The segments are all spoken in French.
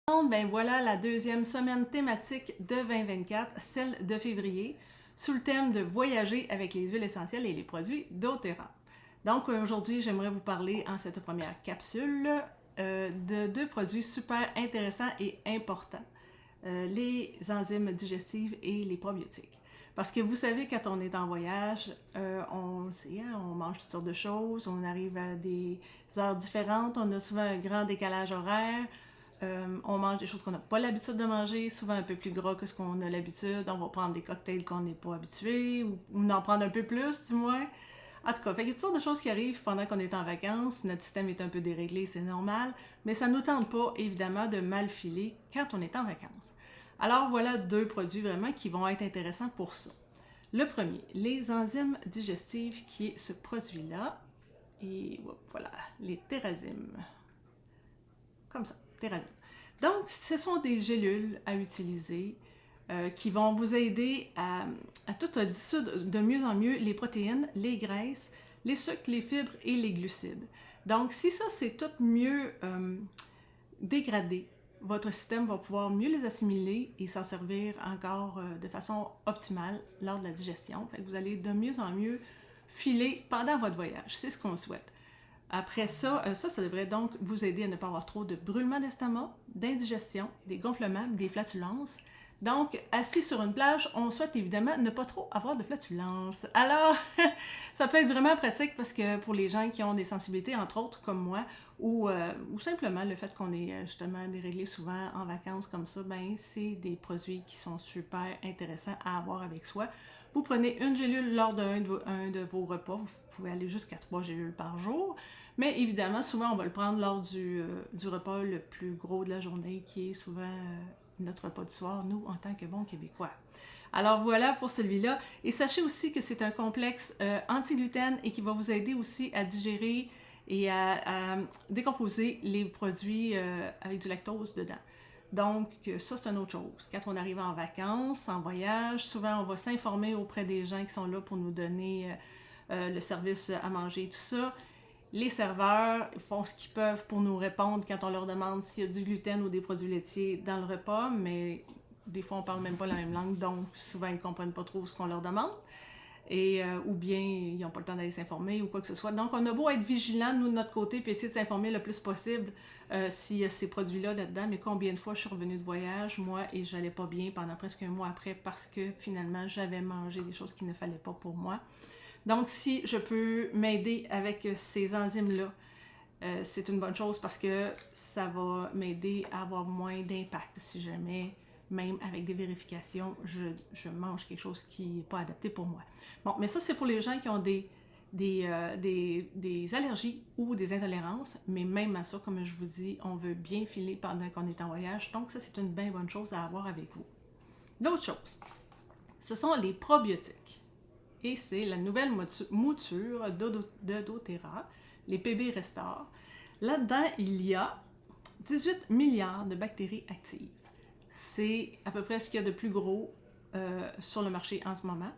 Ben voilà la deuxième semaine thématique de 2024, celle de février, sous le thème de voyager avec les huiles essentielles et les produits doTERRA. Donc aujourd'hui, j'aimerais vous parler en cette première capsule de deux produits super intéressants et importants, les enzymes digestives et les probiotiques. Parce que vous savez, quand on est en voyage, on sait, hein, on mange toutes sortes de choses, on arrive à des heures différentes, on a souvent un grand décalage horaire, on mange des choses qu'on n'a pas l'habitude de manger, souvent un peu plus gras que ce qu'on a l'habitude. On va prendre des cocktails qu'on n'est pas habitué, ou en prendre un peu plus, du moins. En tout cas, il y a toutes sortes de choses qui arrivent pendant qu'on est en vacances. Notre système est un peu déréglé, c'est normal, mais ça ne nous tente pas, évidemment, de mal filer quand on est en vacances. Alors voilà deux produits vraiment qui vont être intéressants pour ça. Le premier, les enzymes digestives, qui est ce produit-là. Et voilà, les Therazymes. Comme ça, Therazyme. Donc, ce sont des gélules à utiliser qui vont vous aider à tout dissoudre de mieux en mieux les protéines, les graisses, les sucres, les fibres et les glucides. Donc, si ça, c'est tout mieux dégradé, votre système va pouvoir mieux les assimiler et s'en servir encore de façon optimale lors de la digestion. Fait que vous allez de mieux en mieux filer pendant votre voyage. C'est ce qu'on souhaite. Après ça, ça devrait donc vous aider à ne pas avoir trop de brûlements d'estomac, d'indigestion, des gonflements, des flatulences. Donc, assis sur une plage, on souhaite évidemment ne pas trop avoir de flatulences. Alors, ça peut être vraiment pratique parce que pour les gens qui ont des sensibilités, entre autres comme moi, ou simplement le fait qu'on est justement déréglé souvent en vacances comme ça, ben c'est des produits qui sont super intéressants à avoir avec soi. Vous prenez une gélule lors d'un de vos repas, vous pouvez aller jusqu'à 3 gélules par jour, mais évidemment, souvent on va le prendre lors du repas le plus gros de la journée, qui est souvent notre repas du soir, nous, en tant que bons Québécois. Alors voilà pour celui-là. Et sachez aussi que c'est un complexe anti-gluten et qui va vous aider aussi à digérer et à décomposer les produits avec du lactose dedans. Donc, ça, c'est une autre chose. Quand on arrive en vacances, en voyage, souvent, on va s'informer auprès des gens qui sont là pour nous donner le service à manger et tout ça. Les serveurs font ce qu'ils peuvent pour nous répondre quand on leur demande s'il y a du gluten ou des produits laitiers dans le repas, mais des fois, on parle même pas la même langue, donc souvent, ils comprennent pas trop ce qu'on leur demande. Ou bien ils n'ont pas le temps d'aller s'informer ou quoi que ce soit. Donc, on a beau être vigilant, nous, de notre côté, puis essayer de s'informer le plus possible s'il y a ces produits-là là-dedans, mais combien de fois je suis revenue de voyage, moi, et j'allais pas bien pendant presque un mois après parce que finalement, j'avais mangé des choses qu'il ne fallait pas pour moi. Donc, si je peux m'aider avec ces enzymes-là, c'est une bonne chose parce que ça va m'aider à avoir moins d'impact si jamais, même avec des vérifications, je mange quelque chose qui n'est pas adapté pour moi. Bon, mais ça, c'est pour les gens qui ont des allergies ou des intolérances, mais même à ça, comme je vous dis, on veut bien filer pendant qu'on est en voyage, donc ça, c'est une bien bonne chose à avoir avec vous. L'autre chose, ce sont les probiotiques. Et c'est la nouvelle mouture de doTERRA, les PB Restore. Là-dedans, il y a 18 milliards de bactéries actives. C'est à peu près ce qu'il y a de plus gros sur le marché en ce moment.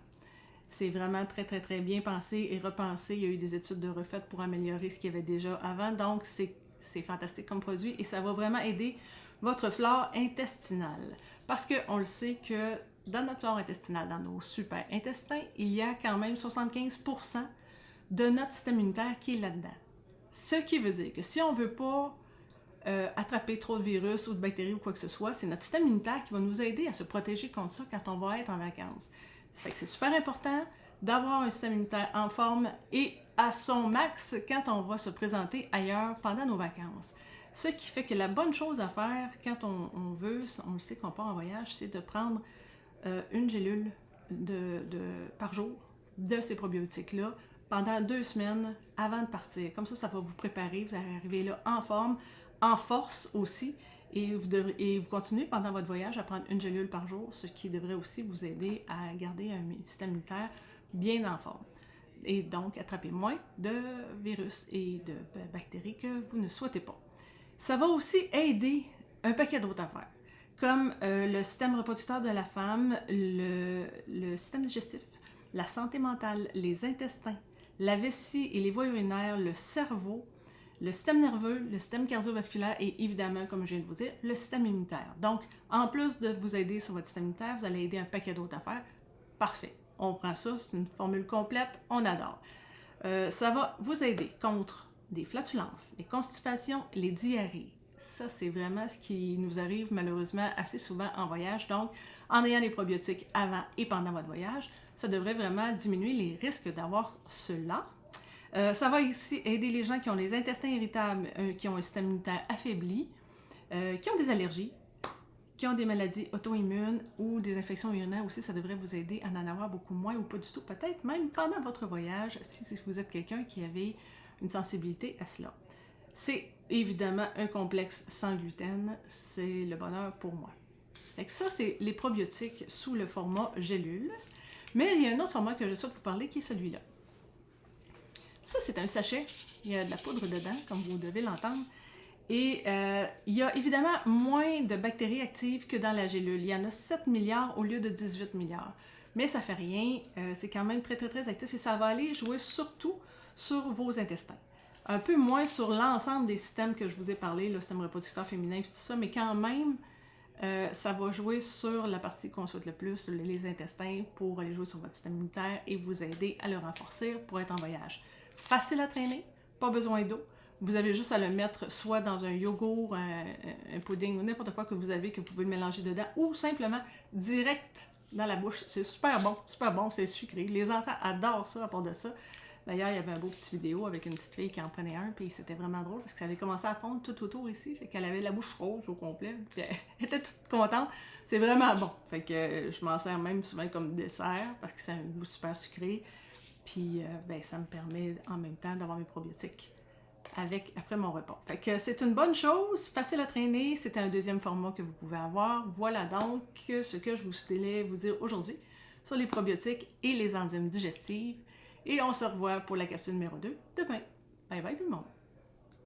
C'est vraiment très, très, très bien pensé et repensé. Il y a eu des études de refaites pour améliorer ce qu'il y avait déjà avant. Donc, c'est fantastique comme produit et ça va vraiment aider votre flore intestinale. Parce qu'on le sait que dans notre flore intestinale, dans nos super intestins, il y a quand même 75% de notre système immunitaire qui est là-dedans. Ce qui veut dire que si on ne veut pas attraper trop de virus ou de bactéries ou quoi que ce soit, c'est notre système immunitaire qui va nous aider à se protéger contre ça quand on va être en vacances. Ça fait que c'est super important d'avoir un système immunitaire en forme et à son max quand on va se présenter ailleurs pendant nos vacances. Ce qui fait que la bonne chose à faire quand on veut, on le sait qu'on part en voyage, c'est de prendre une gélule par jour de ces probiotiques-là pendant 2 semaines avant de partir. Comme ça va vous préparer, vous allez arriver là en forme, en force aussi, et vous continuez pendant votre voyage à prendre une gélule par jour, ce qui devrait aussi vous aider à garder un système immunitaire bien en forme. Et donc, attraper moins de virus et de bactéries que vous ne souhaitez pas. Ça va aussi aider un paquet d'autres affaires, comme le système reproducteur de la femme, le système digestif, la santé mentale, les intestins, la vessie et les voies urinaires, le cerveau, le système nerveux, le système cardiovasculaire et évidemment, comme je viens de vous dire, le système immunitaire. Donc, en plus de vous aider sur votre système immunitaire, vous allez aider un paquet d'autres affaires. Parfait. On prend ça, c'est une formule complète, on adore. Ça va vous aider contre des flatulences, les constipations, les diarrhées. Ça, c'est vraiment ce qui nous arrive malheureusement assez souvent en voyage. Donc, en ayant les probiotiques avant et pendant votre voyage, ça devrait vraiment diminuer les risques d'avoir cela. Ça va aussi aider les gens qui ont les intestins irritables, qui ont un système immunitaire affaibli, qui ont des allergies, qui ont des maladies auto-immunes ou des infections urinaires aussi. Ça devrait vous aider à en avoir beaucoup moins ou pas du tout, peut-être même pendant votre voyage, si vous êtes quelqu'un qui avait une sensibilité à cela. C'est évidemment un complexe sans gluten, c'est le bonheur pour moi. Fait que ça, c'est les probiotiques sous le format gélule. Mais il y a un autre format que je souhaite vous parler qui est celui-là. Ça, c'est un sachet. Il y a de la poudre dedans, comme vous devez l'entendre. Et il y a évidemment moins de bactéries actives que dans la gélule. Il y en a 7 milliards au lieu de 18 milliards. Mais ça ne fait rien. C'est quand même très, très, très actif. Et ça va aller jouer surtout sur vos intestins. Un peu moins sur l'ensemble des systèmes que je vous ai parlé, le système reproducteur féminin et tout ça. Mais quand même, ça va jouer sur la partie qu'on souhaite le plus, les intestins, pour aller jouer sur votre système immunitaire et vous aider à le renforcer pour être en voyage. Facile à traîner, pas besoin d'eau. Vous avez juste à le mettre soit dans un yogourt, un pudding ou n'importe quoi que vous avez, que vous pouvez le mélanger dedans, ou simplement direct dans la bouche. C'est super bon, c'est sucré. Les enfants adorent ça à part de ça. D'ailleurs, il y avait un beau petit vidéo avec une petite fille qui en prenait un, puis c'était vraiment drôle parce qu'elle avait commencé à fondre tout autour ici, fait qu'elle avait la bouche rose au complet, puis elle était toute contente. C'est vraiment bon. Fait que je m'en sers même souvent comme dessert parce que c'est un goût super sucré. Puis ça me permet en même temps d'avoir mes probiotiques après mon repas. Fait que c'est une bonne chose, facile à traîner, c'est un deuxième format que vous pouvez avoir. Voilà donc ce que je voulais vous dire aujourd'hui sur les probiotiques et les enzymes digestives. Et on se revoit pour la capsule numéro 2 demain. Bye bye tout le monde!